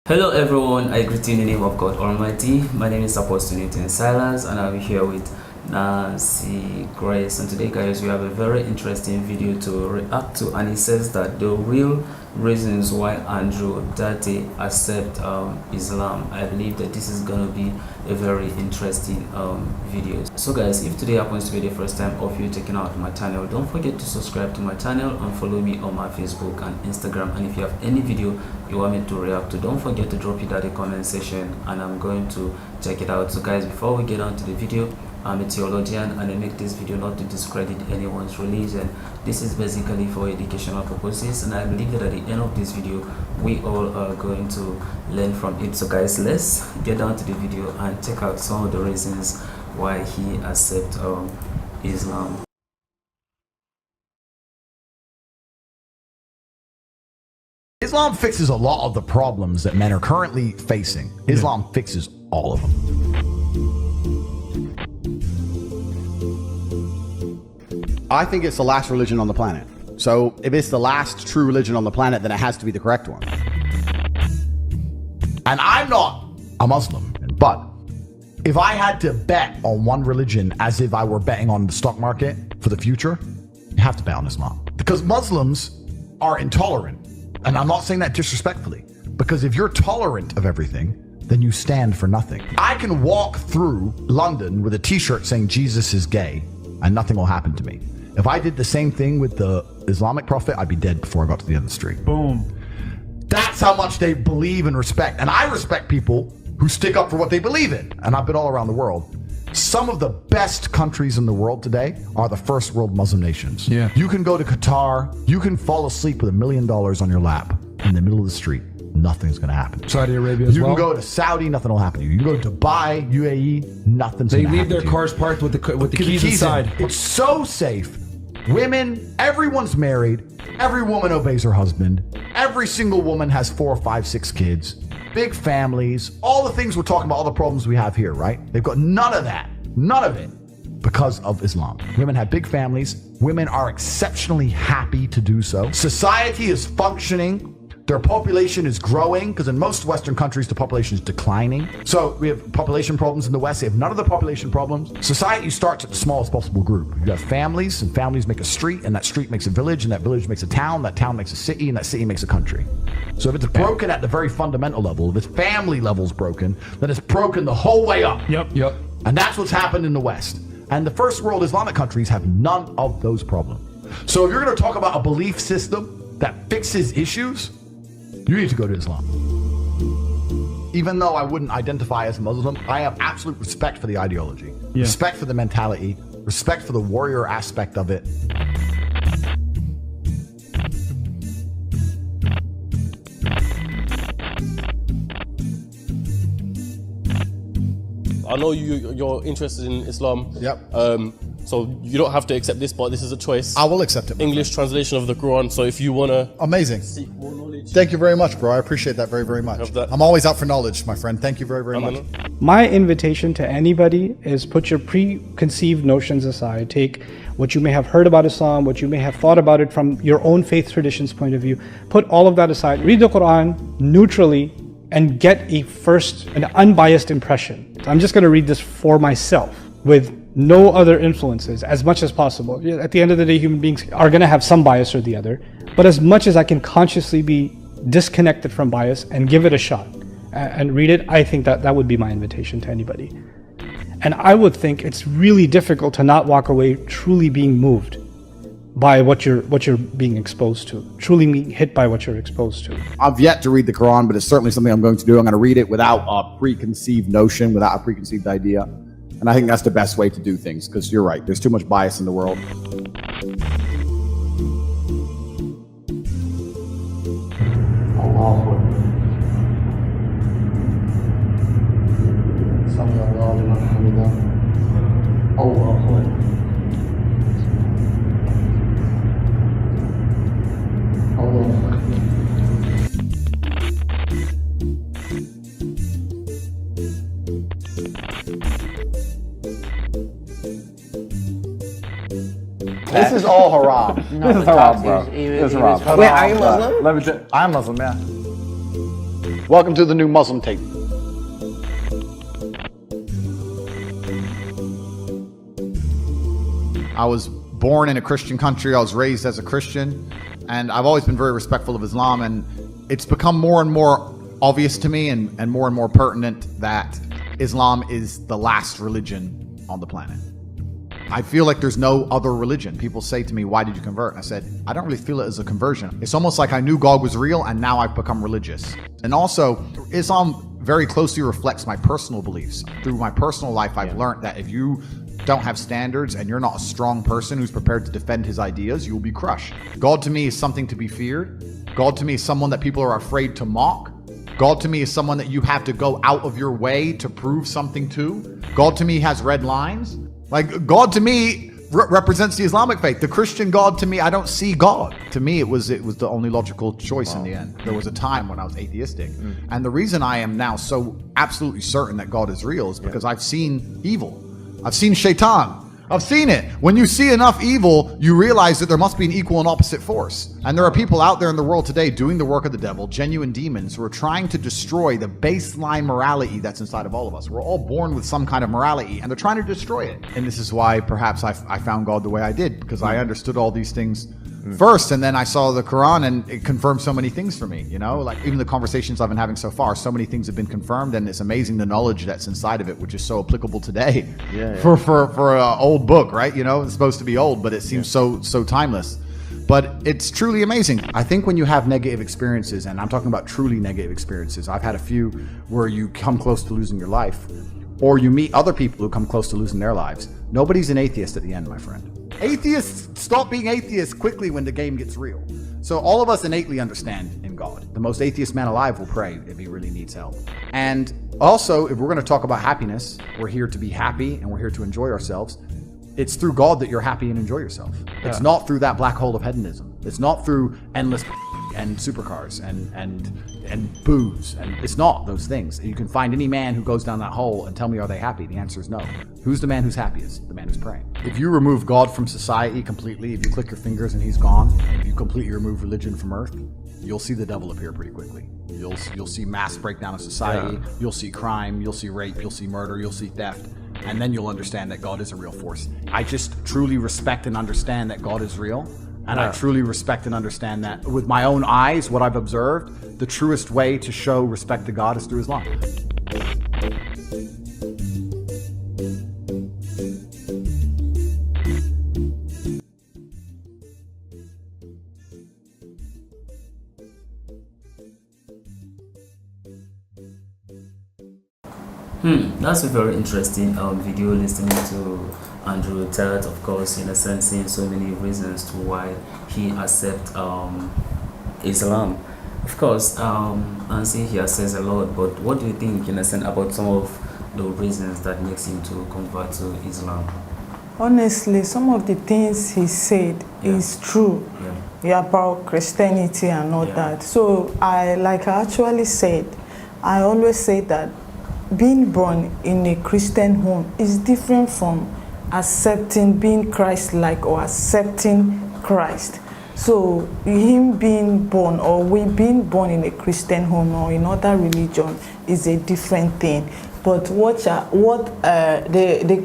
Hello everyone, I greet you in the name of God Almighty. My name is Apostle Nathan Silas and I'll be here with Nancy Grace, and today guys we have a very interesting video to react to, and it says that the real reasons why Andrew Tate accept Islam. I believe that this is gonna be a very interesting video. So guys, if today happens to be the first time of you checking out my channel, don't forget to subscribe to my channel and follow me on my Facebook and Instagram. And if you have any video you want me to react to, don't forget to drop it at the comment section and I'm going to check it out. So guys, before we get on to the video, I'm a theologian and I make this video not to discredit anyone's religion. This is basically for educational purposes, and I believe that at the end of this video we all are going to learn from it. So guys, let's get down to the video and check out some of the reasons why he accepts Islam. Islam fixes a lot of the problems that men are currently facing. Islam fixes all of them. I think it's the last religion on the planet. So if it's the last true religion on the planet, then it has to be the correct one. And I'm not a Muslim, but if I had to bet on one religion as if I were betting on the stock market for the future, you have to bet on Islam. Because Muslims are intolerant. And I'm not saying that disrespectfully, because if you're tolerant of everything, then you stand for nothing. I can walk through London with a t-shirt saying Jesus is gay and nothing will happen to me. If I did the same thing with the Islamic prophet, I'd be dead before I got to the end of the street. Boom. That's how much they believe and respect. And I respect people who stick up for what they believe in. And I've been all around the world. Some of the best countries in the world today are the first world Muslim nations. Yeah. You can go to Qatar, you can fall asleep with $1 million on your lap in the middle of the street. Nothing's going to happen. Saudi Arabia as You well. can go to Saudi, nothing will happen to you. You can go to Dubai, UAE, nothing's They going to happen. leave their to you. cars parked with the keys inside. It's so safe. Women, everyone's married. Every woman obeys her husband. Every single woman has 4, 5, 6 kids. Big families. All the things we're talking about, all the problems we have here, right? They've got none of that. None of it. Because of Islam. Women have big families. Women are exceptionally happy to do so. Society is functioning. Their population is growing, because in most Western countries, the population is declining. So we have population problems in the West. They have none of the population problems. Society starts at the smallest possible group. You have families, and families make a street, and that street makes a village, and that village makes a town, that town makes a city, and that city makes a country. So if it's broken at the very fundamental level, if its family level's broken, then it's broken the whole way up. Yep. And that's what's happened in the West. And the first world Islamic countries have none of those problems. So if you're going to talk about a belief system that fixes issues, you need to go to Islam. Even though I wouldn't identify as a Muslim, I have absolute respect for the ideology, respect for the mentality, respect for the warrior aspect of it. I know you're interested in Islam. Yep. So you don't have to accept this, but this is a choice. I will accept it. my English translation of the Quran. So if you wanna friend. Amazing. seek more knowledge, Thank you very much, bro. I appreciate that very, very much. Have that. I'm always out for knowledge, my friend. Thank you very, very much. My invitation to anybody is put your preconceived notions aside. Take what you may have heard about Islam, what you may have thought about it from your own faith tradition's point of view. Put all of that aside. Read the Quran neutrally and get an unbiased impression. I'm just going to read this for myself with no other influences as much as possible. At the end of the day, human beings are going to have some bias or the other, but as much as I can consciously be disconnected from bias and give it a shot and read it, I think that would be my invitation to anybody. And I would think it's really difficult to not walk away truly being moved by what you're being exposed to, truly being hit by what you're exposed to. I've yet to read the Quran, but it's certainly something I'm going to do. I'm going to read it without a preconceived notion, without a preconceived idea. And I think that's the best way to do things, because you're right. There's too much bias in the world. This is all haram. This is haram, bro. This is haram. Wait, are you Muslim? Let me tell you, I'm Muslim, yeah. Welcome to the new Muslim Tate. I was born in a Christian country. I was raised as a Christian, and I've always been very respectful of Islam, and it's become more and more obvious to me and more pertinent that Islam is the last religion on the planet. I feel like there's no other religion. People say to me, why did you convert? And I said, I don't really feel it as a conversion. It's almost like I knew God was real and now I've become religious. And also, Islam very closely reflects my personal beliefs. Through my personal life, I've learned that if you don't have standards and you're not a strong person who's prepared to defend his ideas, you will be crushed. God to me is something to be feared. God to me is someone that people are afraid to mock. God to me is someone that you have to go out of your way to prove something to. God to me has red lines. Like, God to me represents the Islamic faith. The Christian God to me, I don't see God. To me, it was the only logical choice in the end. There was a time when I was atheistic. And the reason I am now so absolutely certain that God is real is because I've seen evil. I've seen shaitan. I've seen it. When you see enough evil, you realize that there must be an equal and opposite force. And there are people out there in the world today doing the work of the devil, genuine demons, who are trying to destroy the baseline morality that's inside of all of us. We're all born with some kind of morality, and they're trying to destroy it. And this is why perhaps I found God the way I did, because I understood all these things first, and then I saw the Quran, and it confirmed so many things for me, you know? Like, even the conversations I've been having so far, so many things have been confirmed, and it's amazing the knowledge that's inside of it, which is so applicable today for an old book, right? You know, it's supposed to be old, but it seems so timeless. But it's truly amazing. I think when you have negative experiences, and I'm talking about truly negative experiences, I've had a few where you come close to losing your life, or you meet other people who come close to losing their lives. Nobody's an atheist at the end, my friend. Atheists stop being atheists quickly when the game gets real. So all of us innately understand in God. The most atheist man alive will pray if he really needs help. And also, if we're going to talk about happiness, we're here to be happy and we're here to enjoy ourselves. It's through God that you're happy and enjoy yourself. It's not through that black hole of hedonism. It's not through endless and supercars and booze. And it's not those things. You can find any man who goes down that hole and tell me, are they happy? The answer is no. Who's the man who's happiest? The man who's praying. If you remove God from society completely, if you click your fingers and he's gone, if you completely remove religion from earth, you'll see the devil appear pretty quickly. You'll see mass breakdown of society. You'll see crime. You'll see rape. You'll see murder. You'll see theft. And then you'll understand that God is a real force. I just truly respect and understand that God is real. And I truly respect and understand that with my own eyes, what I've observed, the truest way to show respect to God is through Islam. That's a very interesting video, listening to Andrew Tate, of course, in a sense, seeing so many reasons to why he accepts Islam. Of course, Nancy here says a lot, but what do you think, in a sense, about some of the reasons that makes him to convert to Islam? Honestly, some of the things he said is true about Christianity and all that. So I actually said, I always say that being born in a Christian home is different from accepting being Christ-like or accepting Christ. So him being born, or we being born in a Christian home or in other religion, is a different thing. But the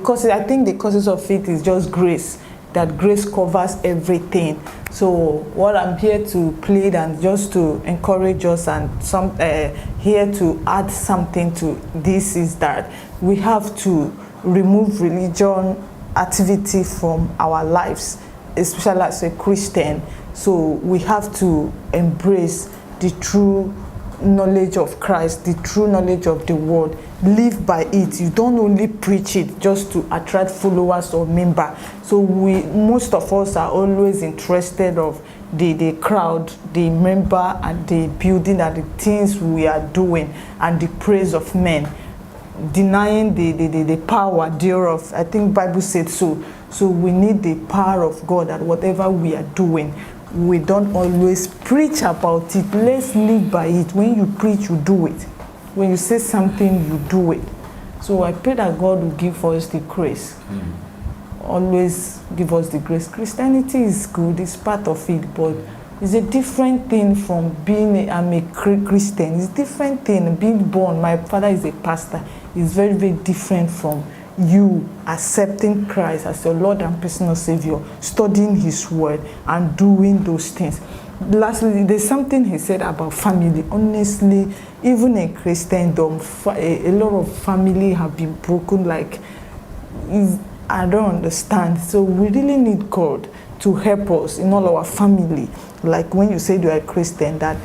causes, I think the causes of it is just grace. That grace covers everything. So what I'm here to plead and just to encourage us, and here to add something to this, is that we have to remove religion activity from our lives, especially as a Christian. So we have to embrace the true knowledge of Christ, the true knowledge of the word. Live by it. You don't only preach it just to attract followers or members. So most of us are always interested of the crowd, the member, and the building, and the things we are doing, and the praise of men, denying the power thereof. I think Bible said so. So we need the power of God at whatever we are doing. We don't always preach about it. Let's live by it. When you preach, you do it. When you say something, you do it. So I pray that God will give us the grace. Always give us the grace. Christianity is good, it's part of it, but It's a different thing from being I'm a Christian. It's a different thing being born. My father is a pastor. It's very, very different from you accepting Christ as your Lord and personal Savior, studying His Word, and doing those things. Lastly, there's something he said about family. Honestly, even in Christendom, a lot of family have been broken. Like, I don't understand. So we really need God to help us in all our family. Like when you say you are a Christian, that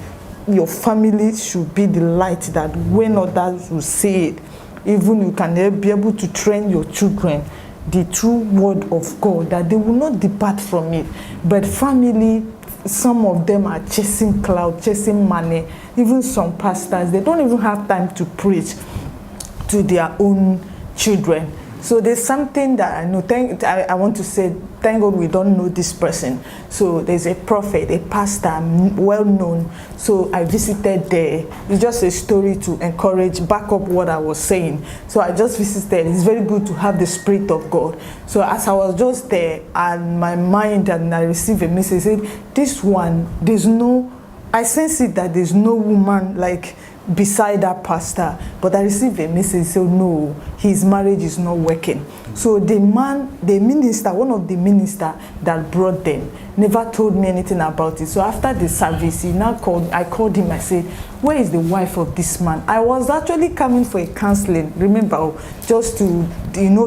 your family should be the light, that when others will see it, even you can be able to train your children the true word of God, that they will not depart from it. But family, some of them are chasing clout, chasing money. Even some pastors, they don't even have time to preach to their own children. So there's something that I know. I want to say, thank God we don't know this person. So there's a prophet, a pastor, well known. So I visited there. It's just a story to encourage, back up what I was saying. So I just visited. It's very good to have the Spirit of God. So as I was just there, and my mind, and I received a message, said, this one, I sense it that there's no woman like beside that pastor, but I received a message, so no, his marriage is not working. So the minister, one of the minister that brought them, never told me anything about it. So after the service, I called him, I said, where is the wife of this man? I was actually coming for a counseling, remember, just to,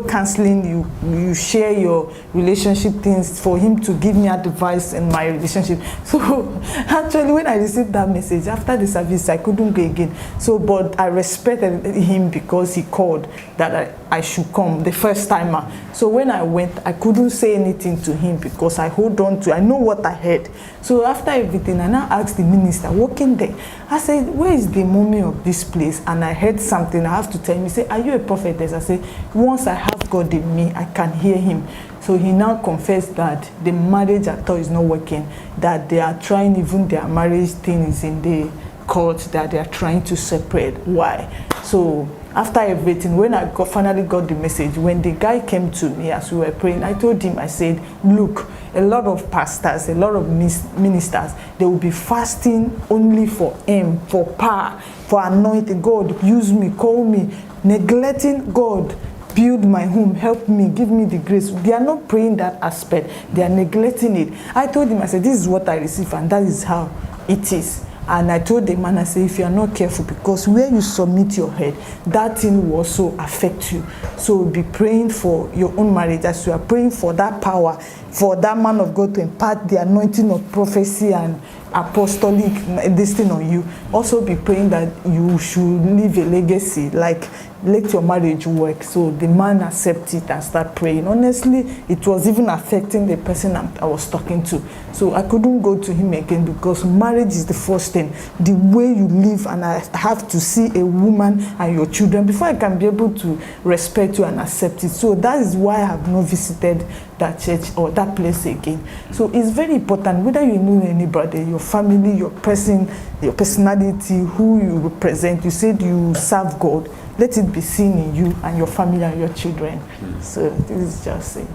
counseling, you share your relationship things for him to give me advice in my relationship. So actually when I received that message, after the service, I couldn't go again. So, but I respected him because he called that I should come the first timer. So when I went, I couldn't say anything to him because I know what I heard. So after everything, I now asked the minister working there, I said, where is the mommy of this place? And I heard something, I have to tell him. He said, are you a prophetess? I said, once I have God in me, I can hear him. So he now confessed that the marriage I thought is not working, that they are trying, even their marriage thing is in the court, that they are trying to separate. Why? So after everything, when I finally got the message, when the guy came to me as we were praying, I told him, I said, look, a lot of pastors, a lot of ministers, they will be fasting only for aim, for power, for anointing. God, use me, call me, neglecting God, build my home, help me, give me the grace. They are not praying that aspect. They are neglecting it. I told him, I said, this is what I receive, and that is how it is. And I told the man, I said, if you are not careful, because where you submit your head, that thing will also affect you. So be praying for your own marriage as you are praying for that power, for that man of God to impart the anointing of prophecy and apostolic this thing on you. Also be praying that you should leave a legacy, like let your marriage work. So the man accept it and start praying. Honestly, it was even affecting the person I was talking to. So I couldn't go to him again because marriage is the first thing. The way you live, and I have to see a woman and your children before I can be able to respect you and accept it. So that is why I have not visited that church or that place again. So it's very important, whether you know anybody, your family, your person, your personality, who you represent. You said you serve God. Let it be seen in you and your family and your children. So this is just it.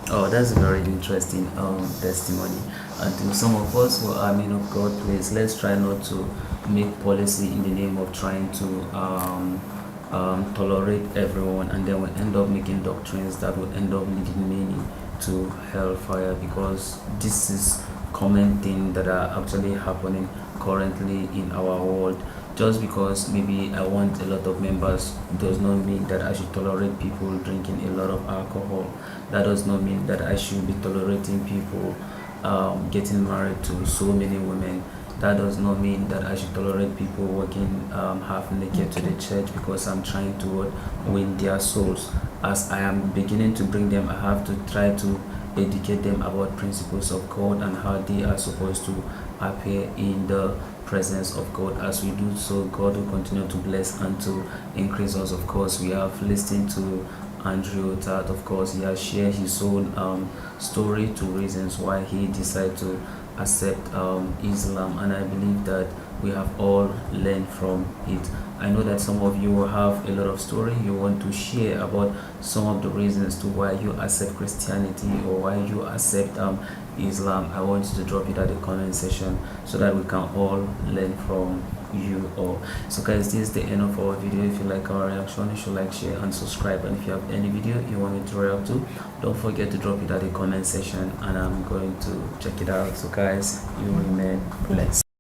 Oh, that's a very interesting testimony. And to some of us who are men of God, please, let's try not to make policy in the name of trying to tolerate everyone, and then we end up making doctrines that will end up leading many to hellfire, because this is common thing that are actually happening currently in our world. Just because maybe I want a lot of members does not mean that I should tolerate people drinking a lot of alcohol. That does not mean that I should be tolerating people getting married to so many women. That does not mean that I should tolerate people walking half naked to the church because I'm trying to win their souls. As I am beginning to bring them, I have to try to educate them about principles of God and how they are supposed to appear in the presence of God. As we do so, God will continue to bless and to increase us. Of course, we have listened to Andrew Tate. Of course, he has shared his own story to reasons why he decided to accept Islam, and I believe that we have all learned from it. I know that some of you will have a lot of story you want to share about some of the reasons to why you accept Christianity or why you accept Islam, I want you to drop it at the comment section so that we can all learn from you all. So guys, this is the end of our video. If you like our reaction, you should like, share and subscribe, and if you have any video you want me to react to, don't forget to drop it at the comment section and I'm going to check it out. So guys, you remain blessed.